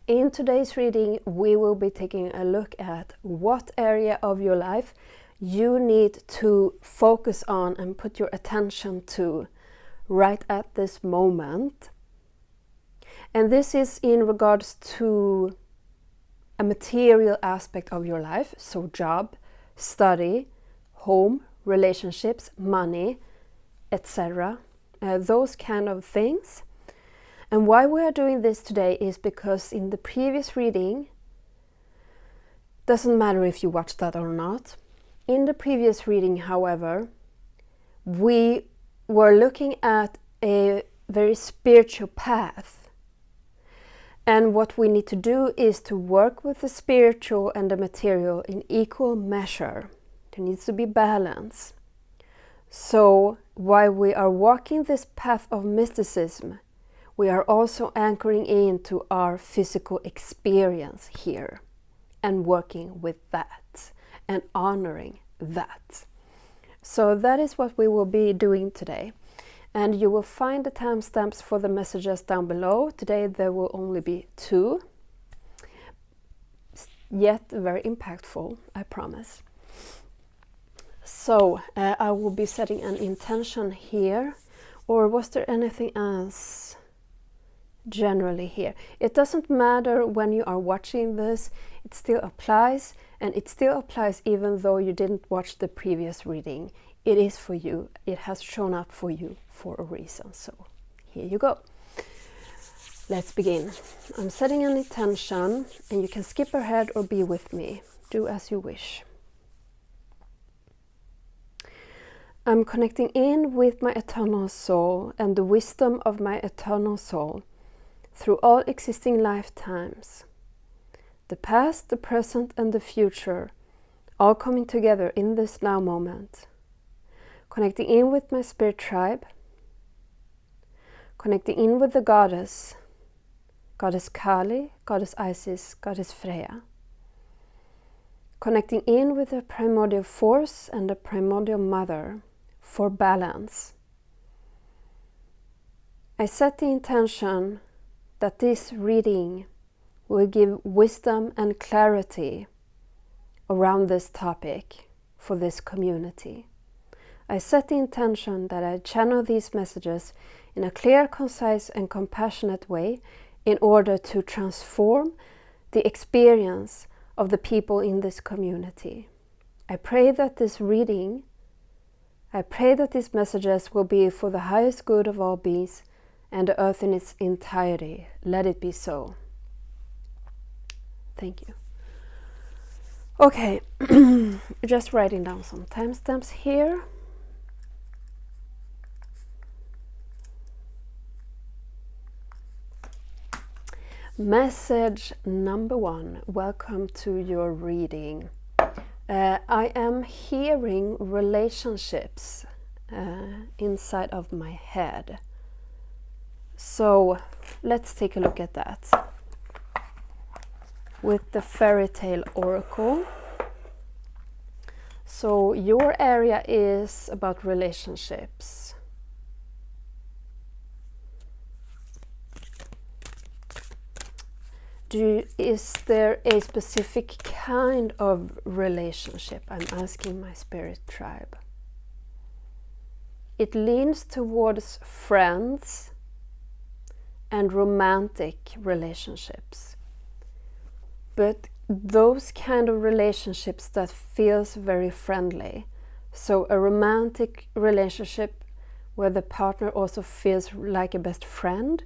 In today's reading, we will be taking a look at what area of your life you need to focus on and put your attention to right at this moment. And this is in regards to a material aspect of your life, so job, study, home, relationships, money, etc. Those kind of things. And why we are doing this today is because in the previous reading, doesn't matter if you watched that or not, in the previous reading, however, we were looking at a very spiritual path. And what we need to do is to work with the spiritual and the material in equal measure. There needs to be balance. So while we are walking this path of mysticism, we are also anchoring into our physical experience here and working with that and honoring that. So that is what we will be doing today. And you will find the timestamps for the messages down below. Today there will only be 2, yet very impactful, I promise. So I will be setting an intention here. Or was there anything else generally here? It doesn't matter when you are watching this, it still applies, and it still applies even though you didn't watch the previous reading. It is for you. It has shown up for you for a reason. So here you go. Let's begin. I'm setting an intention, and you can skip ahead or be with me. Do as you wish. I'm connecting in with my eternal soul and the wisdom of my eternal soul through all existing lifetimes. The past, the present, and the future, all coming together in this now moment. Connecting in with my spirit tribe. Connecting in with the goddess, Goddess Kali, Goddess Isis, Goddess Freya. Connecting in with the primordial force and the primordial mother for balance. I set the intention that this reading will give wisdom and clarity around this topic for this community. I set the intention that I channel these messages in a clear, concise, and compassionate way in order to transform the experience of the people in this community. I pray that these messages will be for the highest good of all beings and the earth in its entirety. Let it be so. Thank you. Okay, just writing down some timestamps here. Message number 1. Welcome to your reading. I am hearing relationships inside of my head. So let's take a look at that. With the fairy tale oracle. So your area is about relationships. Is there a specific kind of relationship? I'm asking my spirit tribe. It leans towards friends and romantic relationships. But those kind of relationships that feels very friendly. So a romantic relationship where the partner also feels like a best friend,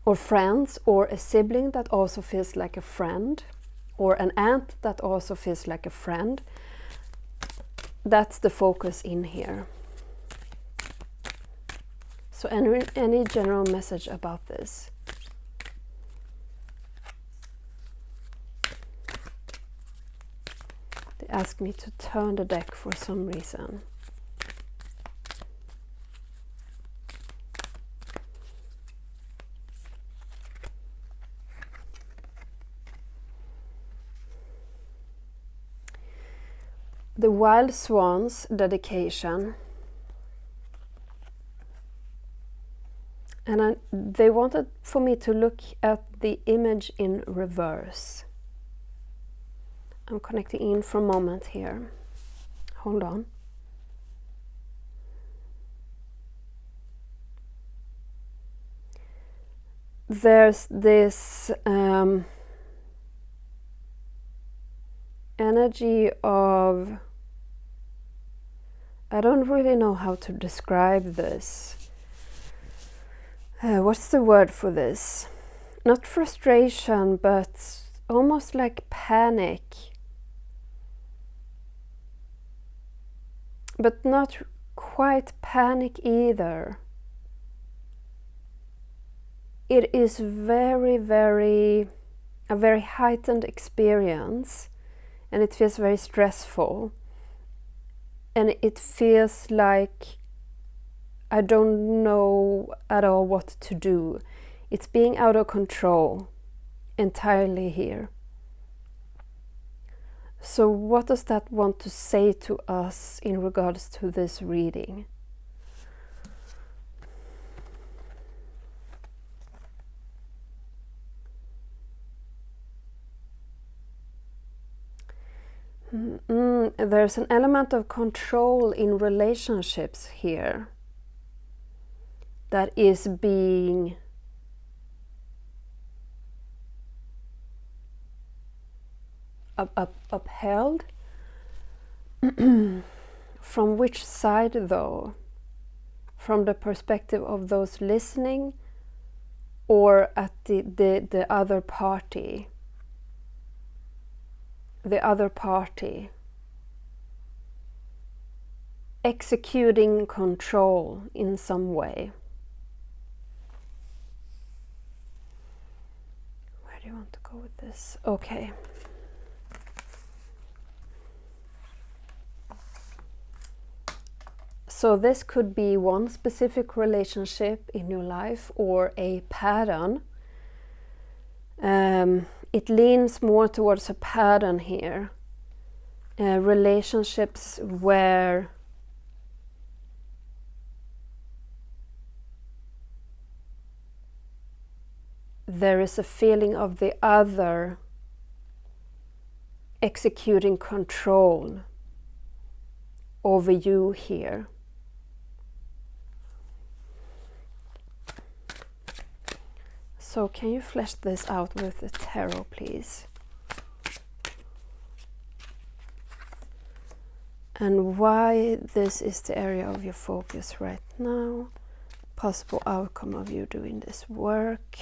or friends, or a sibling that also feels like a friend, or an aunt that also feels like a friend. That's the focus in here. So any general message about this? They asked me to turn the deck for some reason. The Wild Swans dedication. And they wanted for me to look at the image in reverse. I'm connecting in for a moment here. Hold on. There's this energy of, I don't really know how to describe this. What's the word for this? Not frustration, but almost like panic. But not quite panic either. It is a very heightened experience, and it feels very stressful. And it feels like I don't know at all what to do. It's being out of control entirely here. So what does that want to say to us in regards to this reading? There's an element of control in relationships here that is being upheld. From which side, though? From the perspective of those listening, or at the other party? The other party executing control in some way. Where do you want to go with this? Okay. So this could be one specific relationship in your life or a pattern. It leans more towards a pattern here. Relationships where there is a feeling of the other executing control over you here. So can you flesh this out with the tarot, please? And why this is the area of your focus right now. Possible outcome of you doing this work.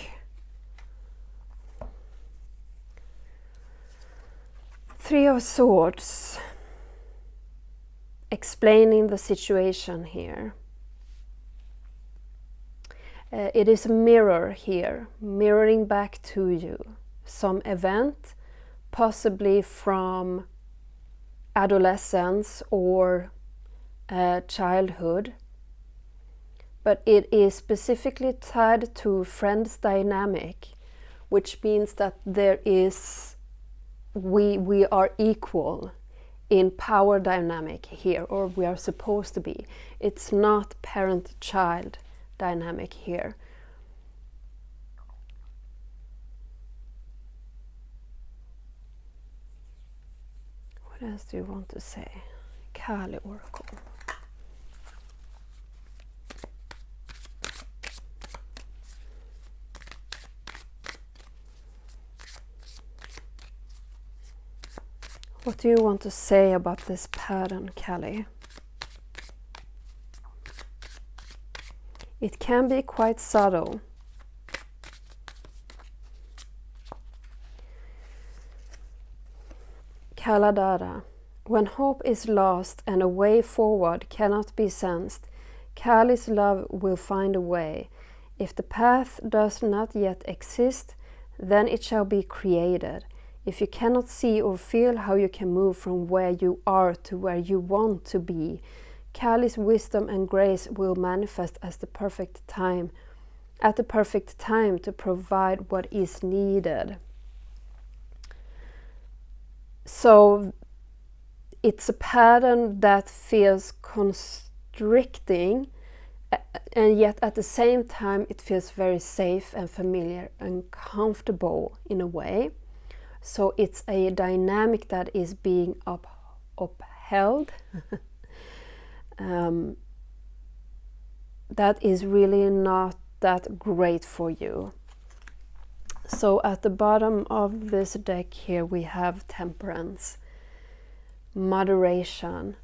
Three of Swords. Explaining the situation here. It is a mirror here, mirroring back to you some event, possibly from adolescence or childhood, but it is specifically tied to friends dynamic, which means that there is, we are equal in power dynamic here, or we are supposed to be. It's not parent-child dynamic here. What else do you want to say? Kali Oracle. What do you want to say about this pattern, Kali? It can be quite subtle. Kaladara. When hope is lost and a way forward cannot be sensed, Kali's love will find a way. If the path does not yet exist, then it shall be created. If you cannot see or feel how you can move from where you are to where you want to be, Kali's wisdom and grace will manifest at the perfect time to provide what is needed. So it's a pattern that feels constricting and yet at the same time it feels very safe and familiar and comfortable in a way. So it's a dynamic that is being upheld. That is really not that great for you. So at the bottom of this deck here we have temperance, moderation,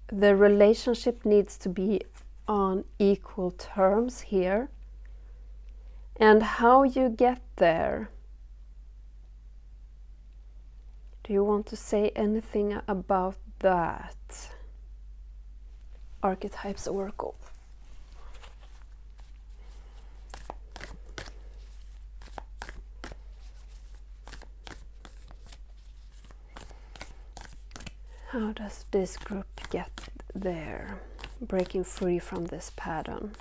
the relationship needs to be on equal terms here. And how you get there? Do you want to say anything about that? Archetypes Oracle. How does this group get there? Breaking free from this pattern.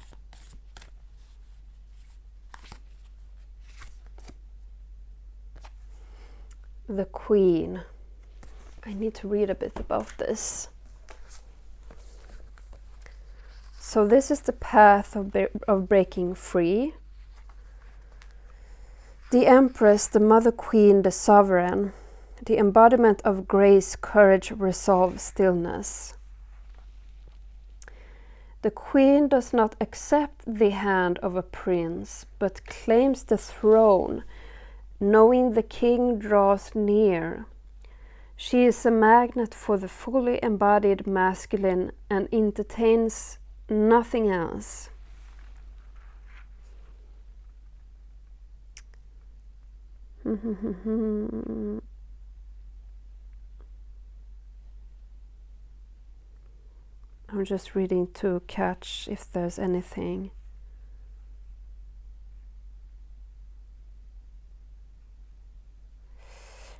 The Queen. I need to read a bit about this. So this is the path of breaking free. The Empress, the Mother Queen, the Sovereign, the embodiment of grace, courage, resolve, stillness. The Queen does not accept the hand of a prince, but claims the throne, knowing the king draws near. She is a magnet for the fully embodied masculine and entertains nothing else. I'm just reading to catch if there's anything.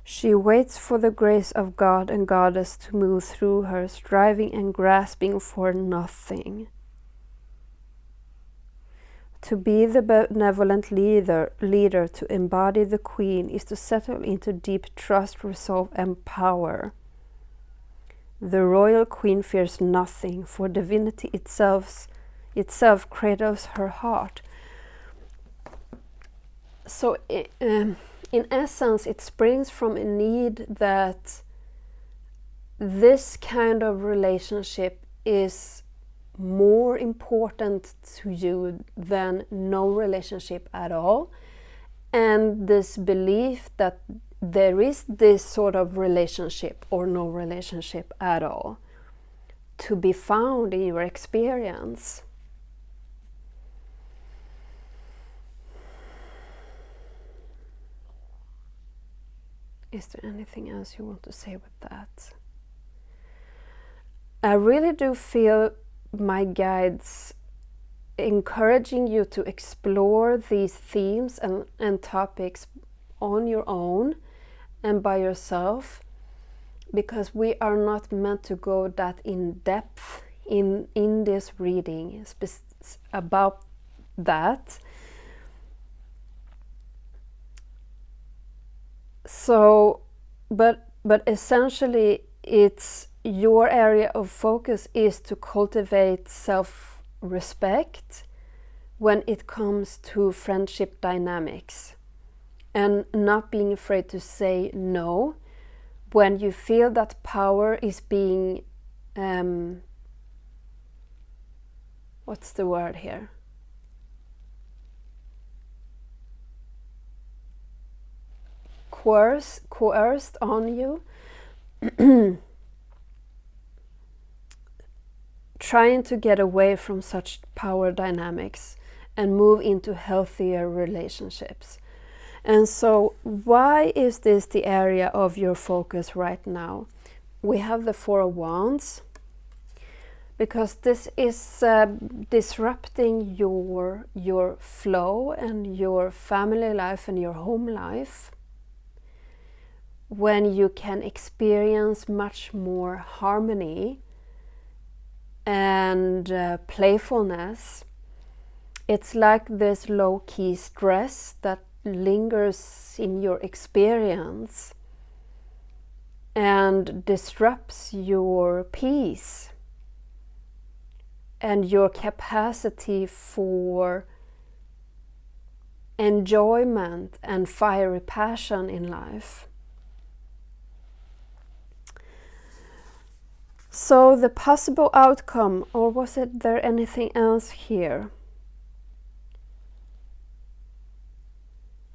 She waits for the grace of God and Goddess to move through her, striving and grasping for nothing. To be the benevolent leader, to embody the Queen, is to settle into deep trust, resolve, and power. The royal Queen fears nothing, for divinity itself cradles her heart. So, in essence, it springs from a need that this kind of relationship is more important to you than no relationship at all. And this belief that there is this sort of relationship or no relationship at all to be found in your experience. Is there anything else you want to say with that? I really do feel my guides encouraging you to explore these themes and topics on your own and by yourself, because we are not meant to go that in depth in this reading about that. So, but essentially it's your area of focus is to cultivate self-respect when it comes to friendship dynamics, and not being afraid to say no when you feel that power is being what's the word here? Coerced on you. Trying to get away from such power dynamics and move into healthier relationships. And so why is this the area of your focus right now? We have the Four of Wands, because this is disrupting your flow and your family life and your home life, when you can experience much more harmony and playfulness. It's like this low-key stress that lingers in your experience and disrupts your peace and your capacity for enjoyment and fiery passion in life. So the possible outcome, or was it there anything else here?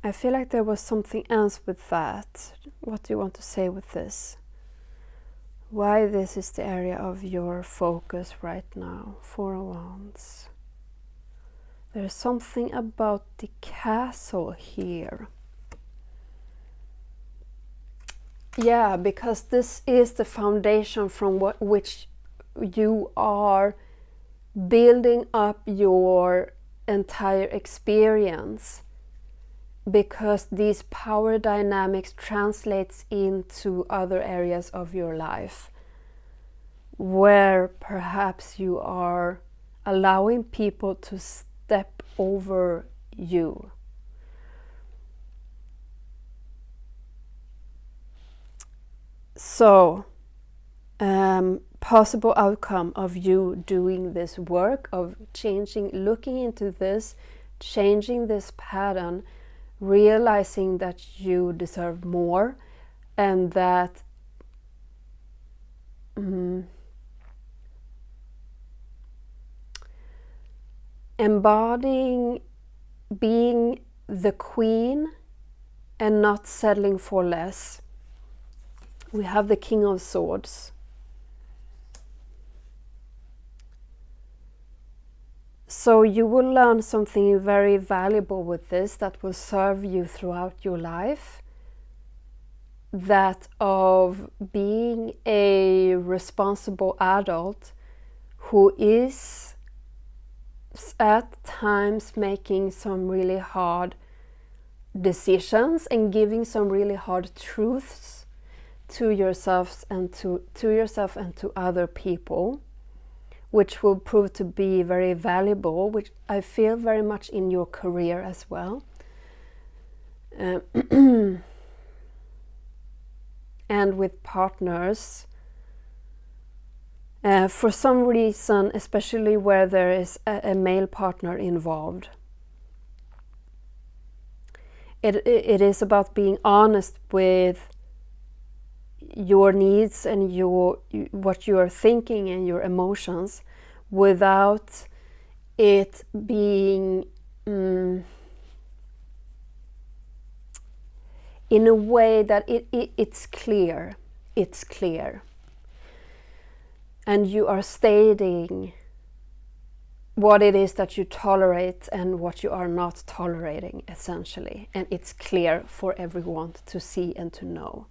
I feel like there was something else with that. What do you want to say with this? Why this is the area of your focus right now? Four of Wands. There's something about the castle here. Yeah, because this is the foundation from which you are building up your entire experience, because these power dynamics translates into other areas of your life where perhaps you are allowing people to step over you. So, possible outcome of you doing this work, of changing, looking into this, changing this pattern, realizing that you deserve more, and that embodying being the queen and not settling for less. We have the King of Swords. So you will learn something very valuable with this that will serve you throughout your life. That of being a responsible adult who is at times making some really hard decisions and giving some really hard truths to yourself and to other people, which will prove to be very valuable, which I feel very much in your career as well. And with partners, for some reason, especially where there is a male partner involved. It is about being honest with your needs and what you are thinking and your emotions, without it being in a way that it's clear. It's clear. And you are stating what it is that you tolerate and what you are not tolerating, essentially. And it's clear for everyone to see and to know.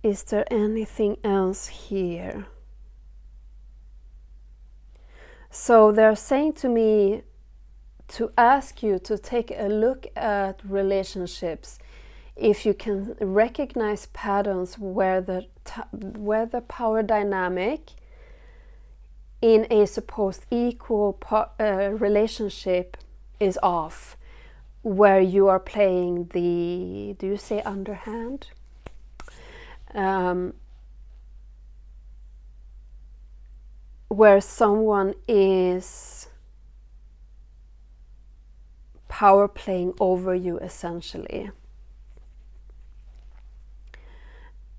Is there anything else here? So they're saying to me to ask you to take a look at relationships, if you can recognize patterns where the power dynamic in a supposed equal relationship is off, where you are playing the, do you say underhand? Where someone is power playing over you, essentially.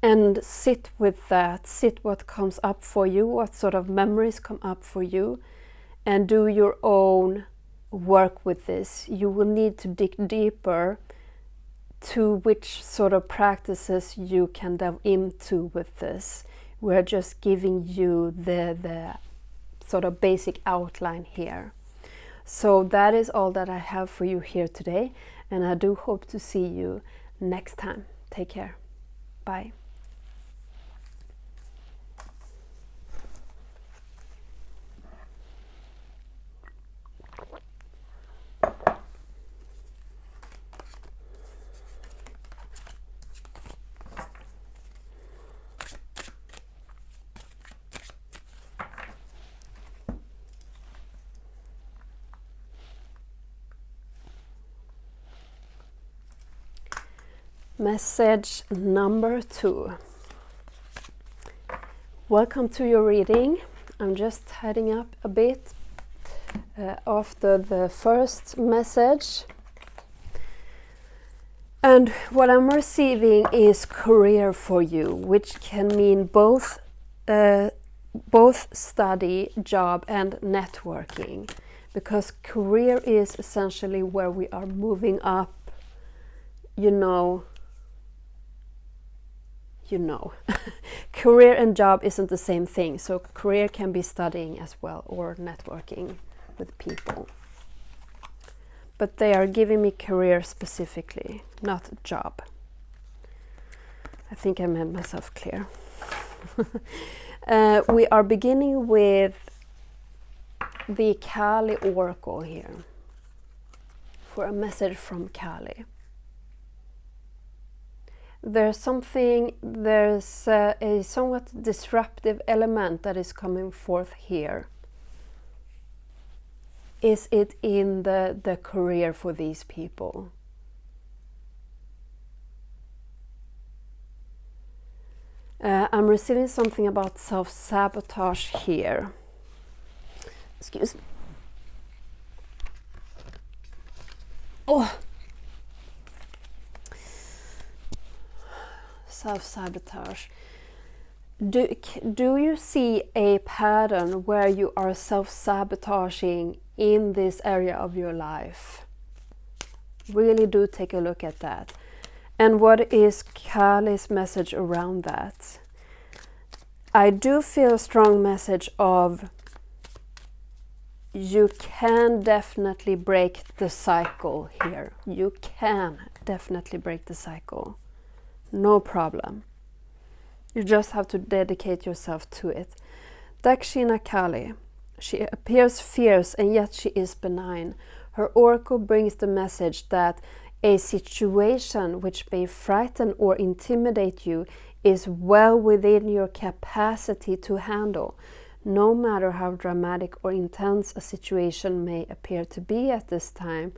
And sit with that, sit what comes up for you, what sort of memories come up for you, and do your own work with this. You will need to dig deeper to which sort of practices you can delve into with this. We're just giving you the sort of basic outline here. So that is all that I have for you here today, and I do hope to see you next time. Take care. Bye. Message number 2. Welcome to your reading. I'm just tidying up a bit after the first message. And what I'm receiving is career for you, which can mean both study, job, and networking. Because career is essentially where we are moving up, Career and job isn't the same thing, so career can be studying as well or networking with people. But they are giving me career specifically, not job. I think I made myself clear. We are beginning with the Kali Oracle here for a message from Kali. There's a somewhat disruptive element that is coming forth here. Is it in the career for these people? I'm receiving something about self-sabotage here. Excuse me. Oh! Self-sabotage. Do you see a pattern where you are self-sabotaging in this area of your life? Really do take a look at that. And what is Kali's message around that? I do feel a strong message of you can definitely break the cycle here. You can definitely break the cycle. No problem. You just have to dedicate yourself to it. Dakshina Kali. She appears fierce and yet she is benign. Her oracle brings the message that a situation which may frighten or intimidate you is well within your capacity to handle. No matter how dramatic or intense a situation may appear to be at this time,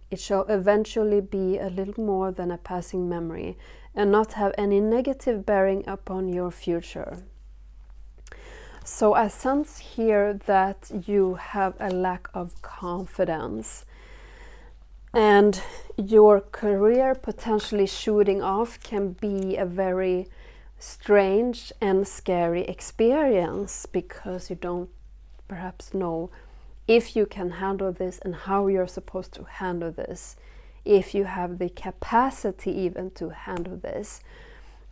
it shall eventually be a little more than a passing memory and not have any negative bearing upon your future. So I sense here that you have a lack of confidence and your career potentially shooting off can be a very strange and scary experience because you don't perhaps know if you can handle this and how you're supposed to handle this, if you have the capacity even to handle this.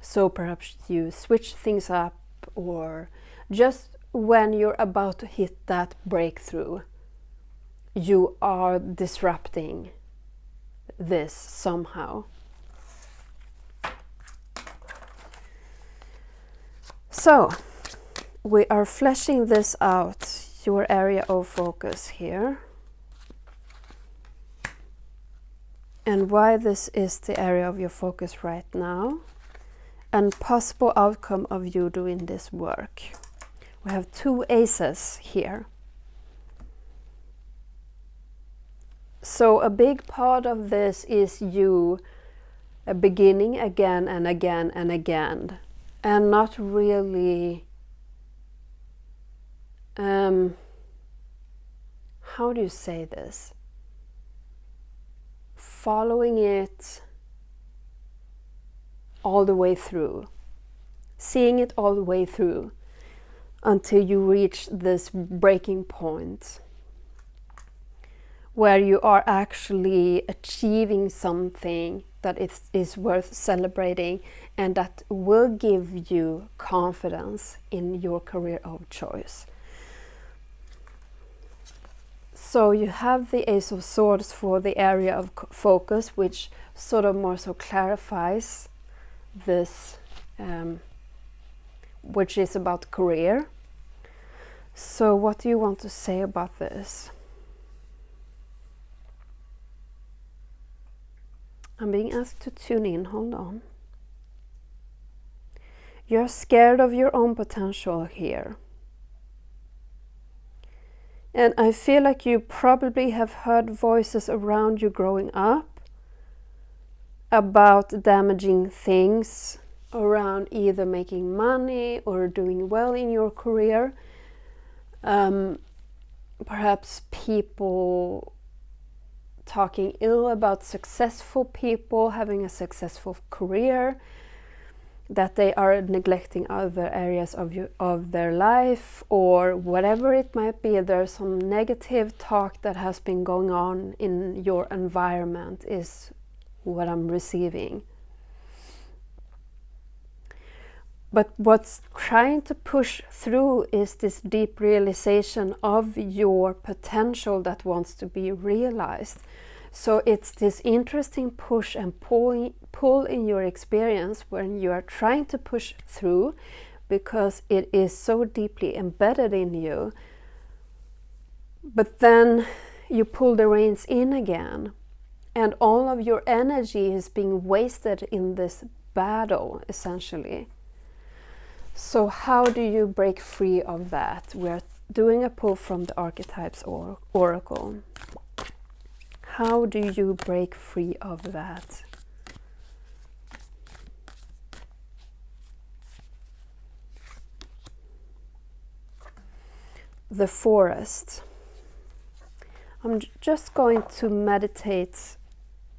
So perhaps you switch things up, or just when you're about to hit that breakthrough, you are disrupting this somehow. So we are fleshing this out, your area of focus here, and why this is the area of your focus right now, and possible outcome of you doing this work. We have 2 aces here. So a big part of this is you beginning again and again and again, and not really how do you say this? Following it all the way through, seeing it all the way through until you reach this breaking point where you are actually achieving something that is worth celebrating and that will give you confidence in your career of choice. So you have the Ace of Swords for the area of focus, which sort of more so clarifies this, which is about career. So what do you want to say about this? I'm being asked to tune in, hold on. You're scared of your own potential here. And I feel like you probably have heard voices around you growing up about damaging things around either making money or doing well in your career. Perhaps people talking ill about successful people having a successful career, that they are neglecting other areas of their life, or whatever it might be. There's some negative talk that has been going on in your environment is what I'm receiving. But what's trying to push through is this deep realization of your potential that wants to be realized. So it's this interesting push and pull in your experience when you are trying to push through, because it is so deeply embedded in you. But then you pull the reins in again, and all of your energy is being wasted in this battle, essentially. So how do you break free of that? We're doing a pull from the Archetypes Oracle. How do you break free of that? The Forest. I'm just going to meditate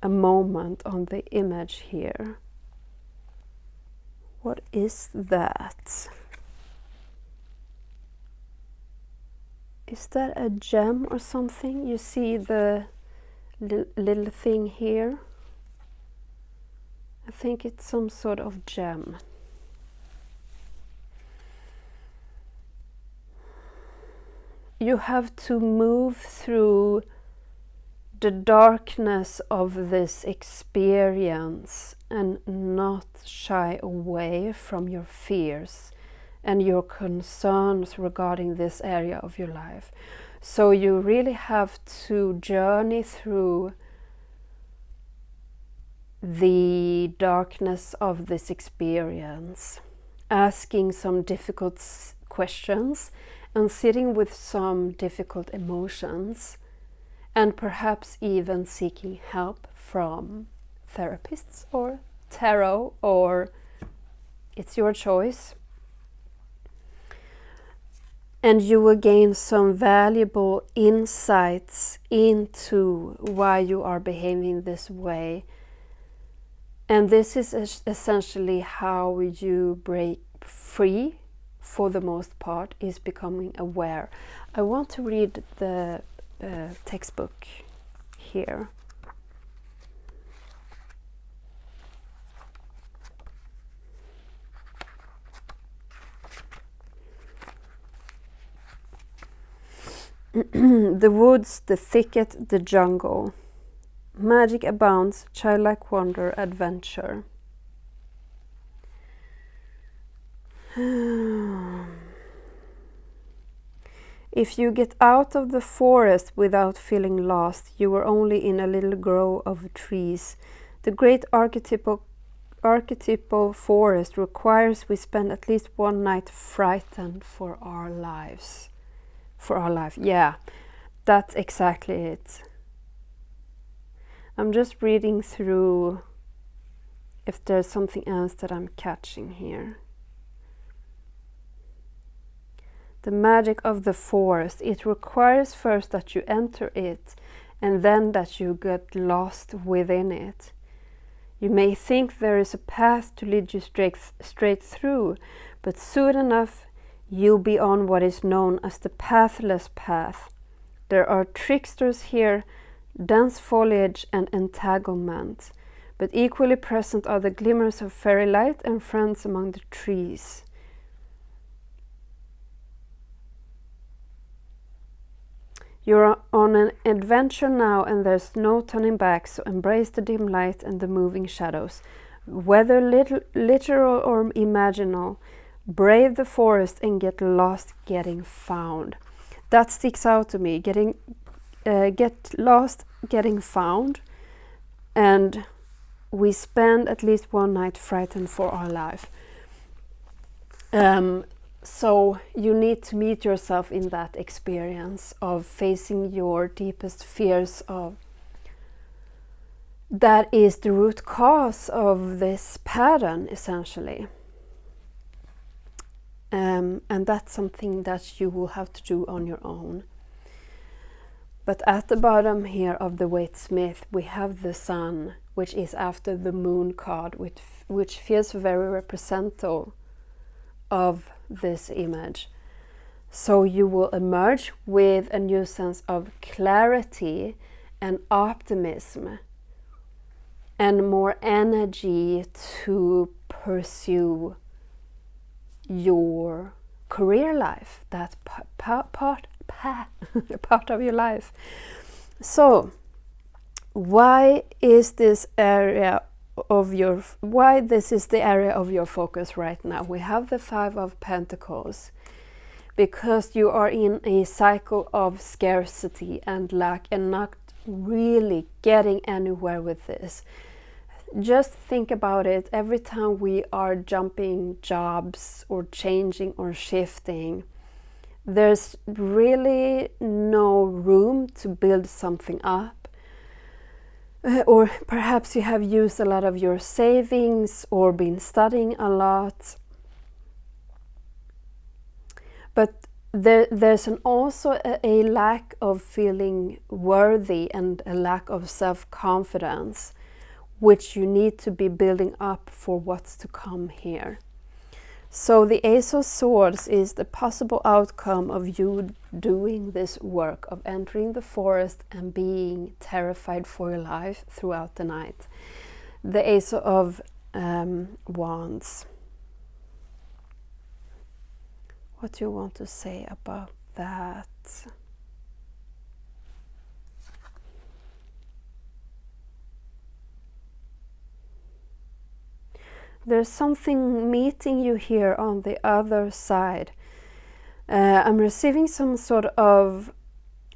a moment on the image here. What is that? Is that a gem or something? You see the little thing here? I think it's some sort of gem. You have to move through the darkness of this experience and not shy away from your fears and your concerns regarding this area of your life. So you really have to journey through the darkness of this experience, asking some difficult questions and sitting with some difficult emotions, and perhaps even seeking help from therapists or tarot, or it's your choice. And you will gain some valuable insights into why you are behaving this way. And this is essentially how you break free, for the most part, is becoming aware. I want to read the textbook here. The woods, the thicket, the jungle. Magic abounds, childlike wonder, adventure. If you get out of the forest without feeling lost, you are only in a little grove of trees. The great archetypal forest requires we spend at least one night frightened for our lives. For our life, yeah, that's exactly it. I'm just reading through if there's something else that I'm catching here. The magic of the forest. It requires first that you enter it, and then that you get lost within it. You may think there is a path to lead you straight through, but soon enough you'll be on what is known as the pathless path. There are tricksters here, dense foliage and entanglement, but equally present are the glimmers of fairy light and friends among the trees. You're on an adventure now, and there's no turning back, so embrace the dim light and the moving shadows. Whether literal or imaginal, brave the forest and get lost getting found. That sticks out to me. Get lost getting found, and we spend at least one night frightened for our life. So you need to meet yourself in that experience of facing your deepest fears of that is the root cause of this pattern, essentially. And that's something that you will have to do on your own. But at the bottom here of the Waite-Smith, we have the sun, which is after the moon card, which feels very representative of this image. So you will emerge with a new sense of clarity and optimism and more energy to pursue your career life, that part of your life. So why this is the area of your focus right now? We have the Five of Pentacles, because you are in a cycle of scarcity and lack and not really getting anywhere with this. Just think about it. Every time we are jumping jobs or changing or shifting, there's really no room to build something up. Or perhaps you have used a lot of your savings or been studying a lot. But there's also a lack of feeling worthy and a lack of self-confidence, which you need to be building up for what's to come here. So the Ace of Swords is the possible outcome of you doing this work, of entering the forest and being terrified for your life throughout the night. The Ace of Wands. What do you want to say about that? There's something meeting you here on the other side. I'm receiving some sort of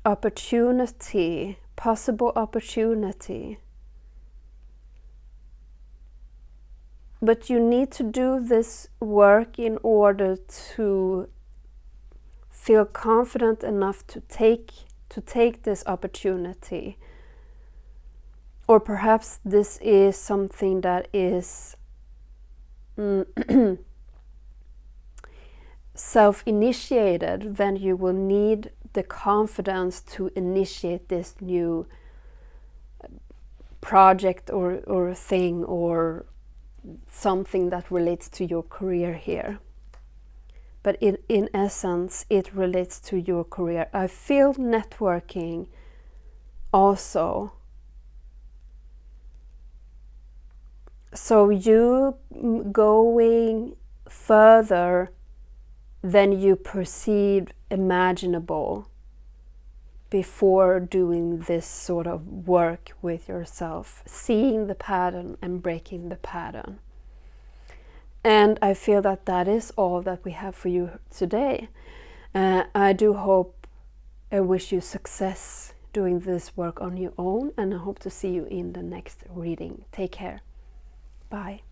opportunity, possible opportunity. But you need to do this work in order to feel confident enough to take this opportunity. Or perhaps this is something that is self-initiated. Then you will need the confidence to initiate this new project or thing or something that relates to your career here. But in essence, it relates to your career. I feel networking also. So you going further than you perceived imaginable before doing this sort of work with yourself, seeing the pattern and breaking the pattern. And I feel that that is all that we have for you today. I do hope and wish you success doing this work on your own, and I hope to see you in the next reading. Take care. Bye.